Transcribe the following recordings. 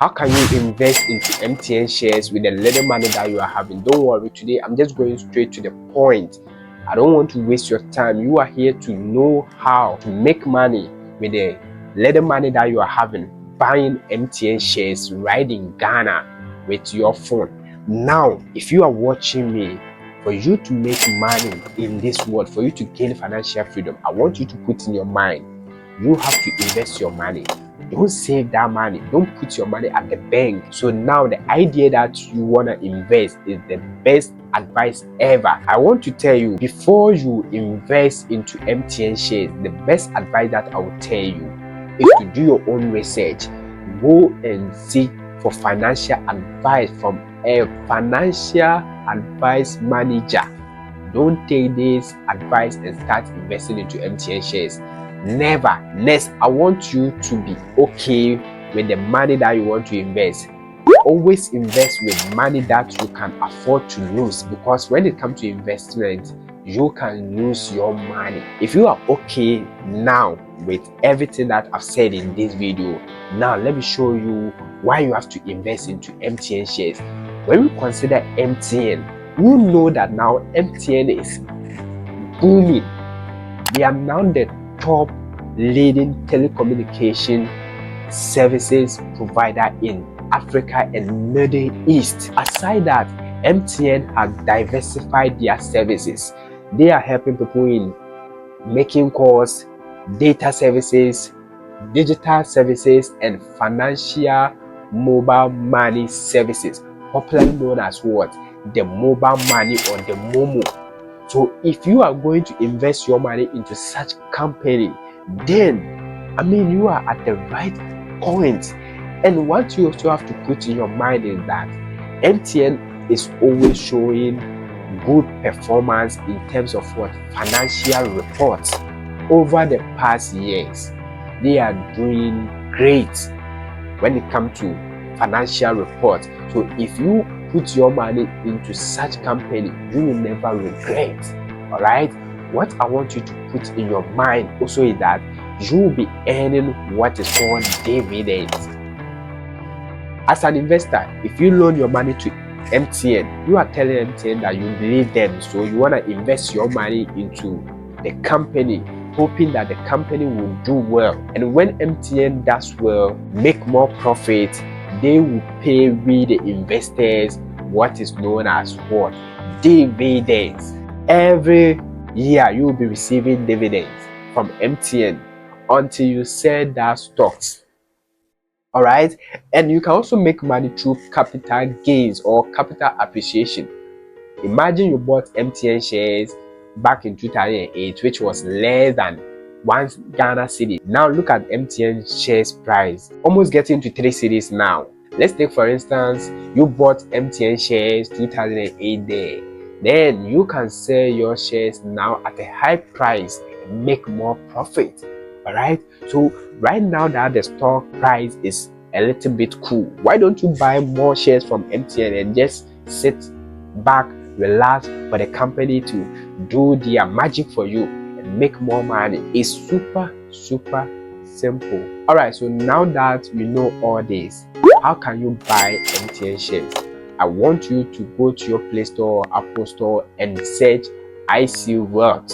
How can you invest into MTN shares with the little money that you are having? Don't worry, today I'm just going straight to the point. I don't want to waste your time. You are here to know how to make money with the little money that you are having, buying MTN shares right in Ghana with your phone. Now, if you are watching me, for you to make money in this world, for you to gain financial freedom, I want you to put in your mind, you have to invest your money. Don't save that money. Don't put your money at the bank. So now the idea that you want to invest is the best advice ever. I want to tell you, before you invest into MTN shares, the best advice that I will tell you is to do your own research. Go and seek for financial advice from a financial advice manager. Don't take this advice and start investing into MTN shares. Never. Next, I want you to be okay with the money that you want to invest. Always invest with money that you can afford to lose, because when it comes to investment, you can lose your money. If you are okay now with everything that I've said in this video, now let me show you why you have to invest into MTN shares. When we consider MTN, you know that now MTN is booming. They are now the top leading telecommunication services provider in Africa and Middle East. Aside that, MTN has diversified their services. They are helping people in making calls, data services, digital services, and financial mobile money services, popularly known as what? The mobile money or the Momo. So if you are going to invest your money into such company, then you are at the right point. And what you also have to put in your mind is that MTN is always showing good performance in terms of what? Financial reports. Over the past years, they are doing great when it comes to financial reports. So if you put your money into such company, you will never regret. All right, what I want you to put in your mind also is that you will be earning what is called dividends. As an investor, if you loan your money to MTN, you are telling MTN that you believe them, so you want to invest your money into the company, hoping that the company will do well. And when MTN does well, make more profit, they will pay we the investors what is known as what? Dividends. Every year you will be receiving dividends from MTN until you sell that stocks. All right, and you can also make money through capital gains or capital appreciation. Imagine you bought MTN shares back in 2008, which was less than 1 Ghana cedi. Now look at MTN shares price, almost getting to 3 cedis now. Let's take for instance, you bought MTN shares 2008 there. Then you can sell your shares now at a high price and make more profit. All right, so right now that the stock price is a little bit cool, why don't you buy more shares from MTN and just sit back, relax for the company to do their magic for you and make more money? It's super simple. All right, so now that you know all this, how can you buy MTN shares? I want you to go to your Play Store or Apple Store and search IC World.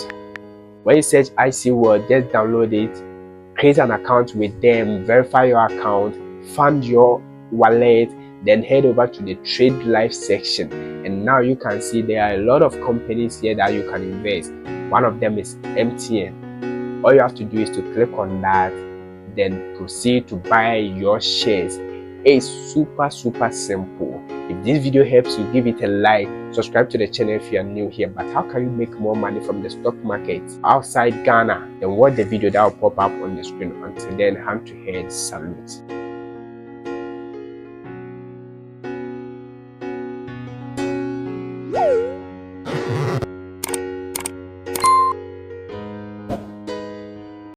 When you search IC World, just download it, create an account with them, verify your account, fund your wallet, then head over to the Trade Life section. And now you can see there are a lot of companies here that you can invest. One of them is MTN. All you have to do is to click on that, then proceed to buy your shares. It's super simple. If this video helps you, give it a like, subscribe to the channel if you are new here. But how can you make more money from the stock market outside Ghana? Then watch the video that will pop up on the screen. Until then, hand to head, salute.